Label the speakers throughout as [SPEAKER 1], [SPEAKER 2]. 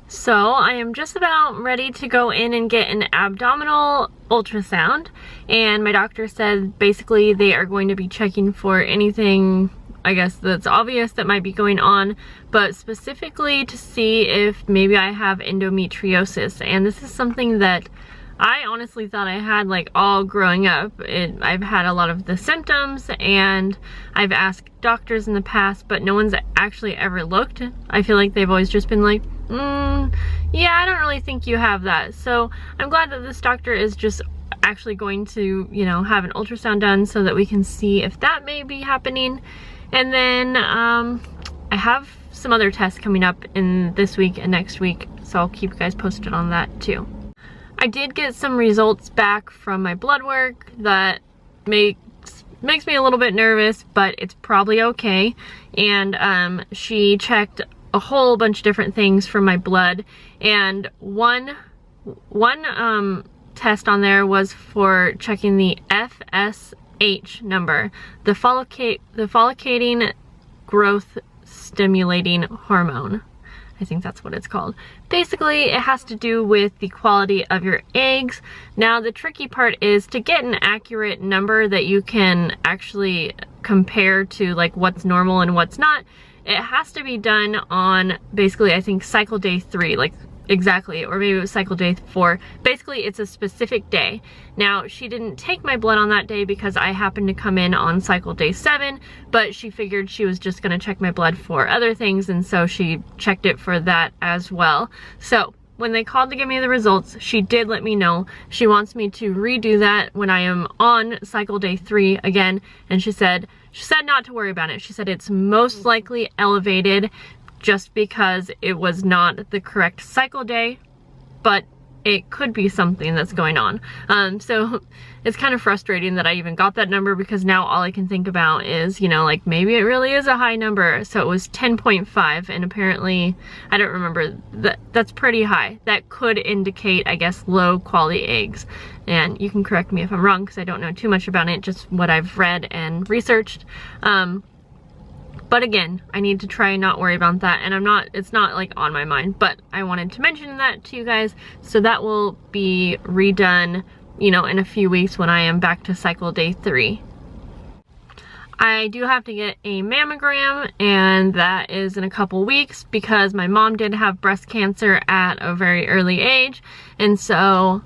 [SPEAKER 1] So I am just about ready to go in and get an abdominal ultrasound, and my doctor said basically they are going to be checking for anything, I guess, that's obvious that might be going on, but specifically to see if maybe I have endometriosis. And this is something that I honestly thought I had like all growing up. I've had a lot of the symptoms and I've asked doctors in the past, but no one's actually ever looked. I feel like they've always just been like, yeah, I don't really think you have that. So I'm glad that this doctor is just actually going to, you know, have an ultrasound done so that we can see if that may be happening. And then I have some other tests coming up in this week and next week, so I'll keep you guys posted on that too. I did get some results back from my blood work that makes me a little bit nervous, but it's probably okay. And she checked a whole bunch of different things from my blood, and one test on there was for checking the FSH number, the follicating growth stimulating hormone. I think that's what it's called. Basically, it has to do with the quality of your eggs. Now, the tricky part is to get an accurate number that you can actually compare to like what's normal and what's not. It has to be done on basically, I think, cycle day 3, like exactly, or maybe it was cycle day 4. Basically, it's a specific day. Now, she didn't take my blood on that day because I happened to come in on cycle day 7, but she figured she was just gonna check my blood for other things, and so she checked it for that as well. So when they called to give me the results, she did let me know she wants me to redo that when I am on cycle day 3 again, and she said not to worry about it. She said it's most likely elevated just because it was not the correct cycle day, but it could be something that's going on. So it's kind of frustrating that I even got that number, because now all I can think about is, you know, like maybe it really is a high number. So it was 10.5, and apparently, I don't remember, that's pretty high. That could indicate, I guess, low quality eggs. And you can correct me if I'm wrong, because I don't know too much about it, just what I've read and researched. But again, I need to try and not worry about that, and it's not like on my mind, but I wanted to mention that to you guys. So that will be redone, you know, in a few weeks when I am back to cycle day 3. I do have to get a mammogram, and that is in a couple weeks because my mom did have breast cancer at a very early age. And so,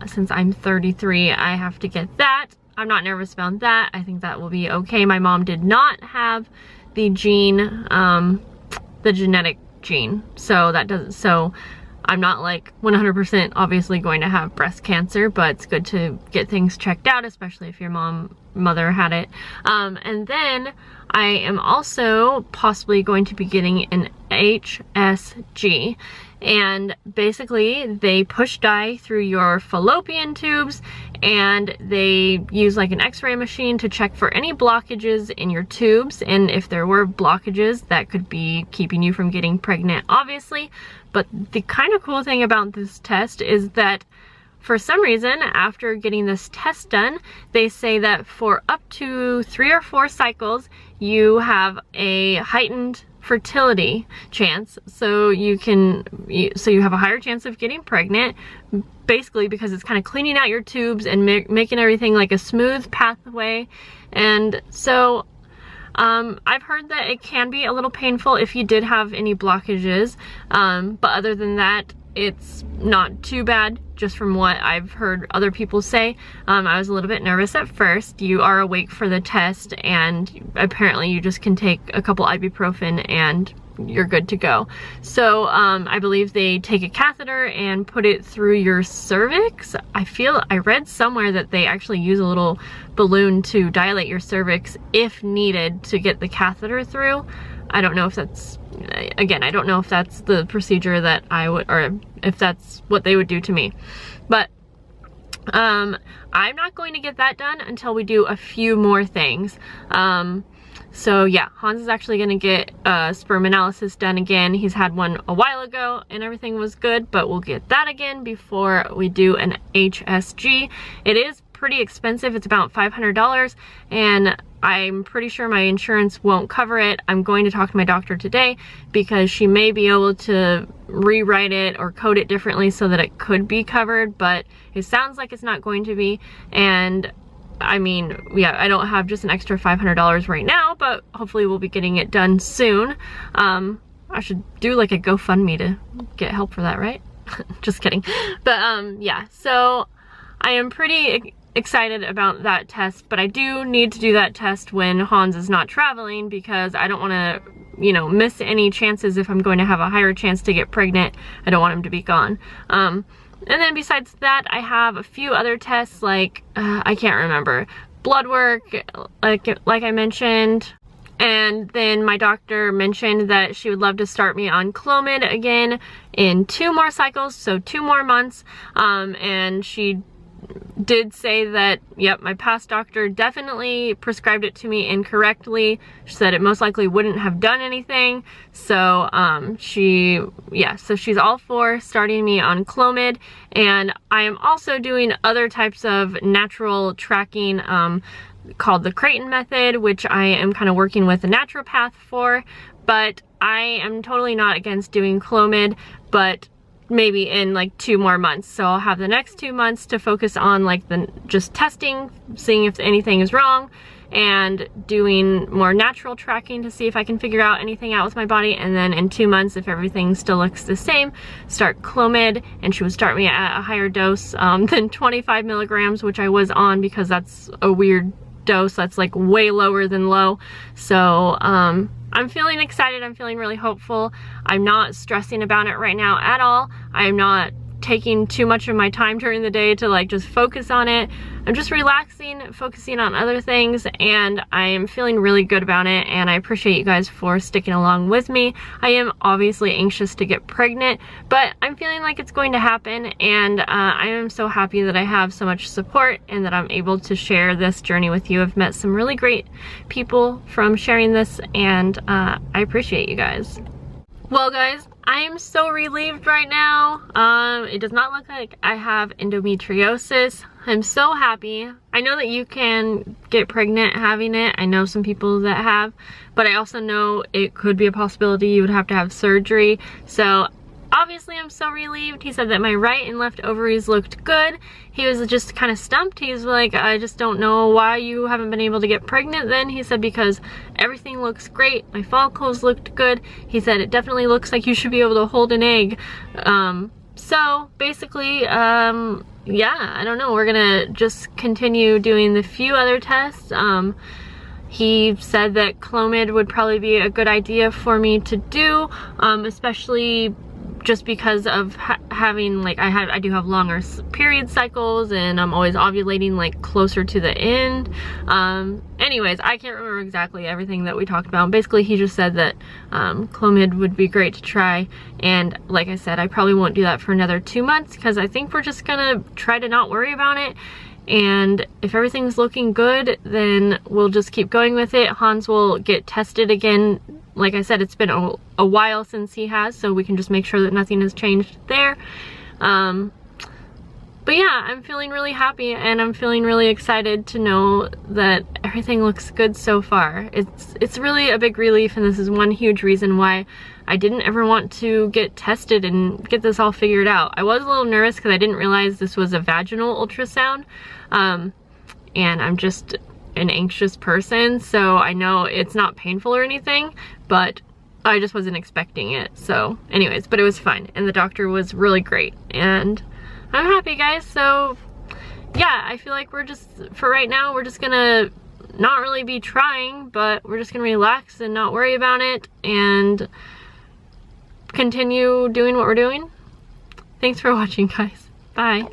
[SPEAKER 1] since I'm 33, I have to get that. I'm not nervous about that. I think that will be okay. My mom did not have the gene, the genetic gene. So I'm not like 100% obviously going to have breast cancer, but it's good to get things checked out, especially if your mother had it. And then I am also possibly going to be getting an HSG. And basically they push dye through your fallopian tubes, and they use like an x-ray machine to check for any blockages in your tubes, and if there were blockages that could be keeping you from getting pregnant, obviously. But the kind of cool thing about this test is that for some reason, after getting this test done, they say that for up to 3 or 4 cycles, you have a heightened fertility chance. So you have a higher chance of getting pregnant, basically because it's kind of cleaning out your tubes and making everything like a smooth pathway. And so I've heard that it can be a little painful if you did have any blockages, but other than that, it's not too bad, just from what I've heard other people say. I was a little bit nervous at first. You are awake for the test, and apparently you just can take a couple ibuprofen and you're good to go. So I believe they take a catheter and put it through your cervix. I read somewhere that they actually use a little balloon to dilate your cervix if needed to get the catheter through. I don't know if that's, again, I don't know if that's the procedure that I would, or if that's what they would do to me. But I'm not going to get that done until we do a few more things. So yeah, Hans is actually gonna get a sperm analysis done again. He's had one a while ago and everything was good, but we'll get that again before we do an HSG. It is pretty expensive. It's about $500, and I'm pretty sure my insurance won't cover it. I'm going to talk to my doctor today because she may be able to rewrite it or code it differently so that it could be covered, but it sounds like it's not going to be. And I mean, yeah, I don't have just an extra $500 right now, but hopefully we'll be getting it done soon. I should do like a GoFundMe to get help for that, right? Just kidding. But yeah, so I am pretty excited about that test, but I do need to do that test when Hans is not traveling because I don't want to, you know, miss any chances. If I'm going to have a higher chance to get pregnant, I don't want him to be gone. And then besides that, I have a few other tests, like I can't remember, blood work, like I mentioned. And then my doctor mentioned that she would love to start me on Clomid again in 2 more cycles, so 2 more months. And she did say that, yep, my past doctor definitely prescribed it to me incorrectly. She said it most likely wouldn't have done anything. So so she's all for starting me on Clomid. And I am also doing other types of natural tracking called the Creighton method, which I am kind of working with a naturopath for. But I am totally not against doing Clomid, but maybe in like 2 more months. So I'll have the next 2 months to focus on like just testing, seeing if anything is wrong, and doing more natural tracking to see if I can figure out anything out with my body. And then in 2 months, if everything still looks the same, start Clomid. And she would start me at a higher dose than 25 milligrams, which I was on because that's a weird dose. That's like way lower than low. So I'm feeling excited. I'm feeling really hopeful. I'm not stressing about it right now at all. I'm not taking too much of my time during the day to like just focus on it. I'm just relaxing, focusing on other things, and I am feeling really good about it, and I appreciate you guys for sticking along with me. I am obviously anxious to get pregnant, but I'm feeling like it's going to happen, and I am so happy that I have so much support and that I'm able to share this journey with you. I've met some really great people from sharing this, and I appreciate you guys. Well guys, I am so relieved right now. It does not look like I have endometriosis. I'm so happy. I know that you can get pregnant having it. I know some people that have, but I also know it could be a possibility you would have to have surgery. So obviously I'm so relieved. He said that my right and left ovaries looked good. He was just kind of stumped. He's like, I just don't know why you haven't been able to get pregnant then. He said because everything looks great. My follicles looked good. He said it definitely looks like you should be able to hold an egg. So basically, yeah, I don't know. We're gonna just continue doing the few other tests. He said that Clomid would probably be a good idea for me to do, especially just because of having, like, I do have longer period cycles, and I'm always ovulating like closer to the end. Anyways, I can't remember exactly everything that we talked about. Basically, he just said that Clomid would be great to try, and like I said, I probably won't do that for another 2 months because I think we're just gonna try to not worry about it. And if everything's looking good, then we'll just keep going with it. Hans will get tested again. Like I said, it's been a while since he has, so we can just make sure that nothing has changed there. But yeah, I'm feeling really happy, and I'm feeling really excited to know that everything looks good so far. It's really a big relief, and this is one huge reason why I didn't ever want to get tested and get this all figured out. I was a little nervous because I didn't realize this was a vaginal ultrasound, and I'm just an anxious person, so I know it's not painful or anything, but I just wasn't expecting it. So anyways, but it was fine, and the doctor was really great, and I'm happy, guys. So yeah, I feel like we're just, for right now, we're just gonna not really be trying, but we're just gonna relax and not worry about it and continue doing what we're doing. Thanks for watching, guys. Bye.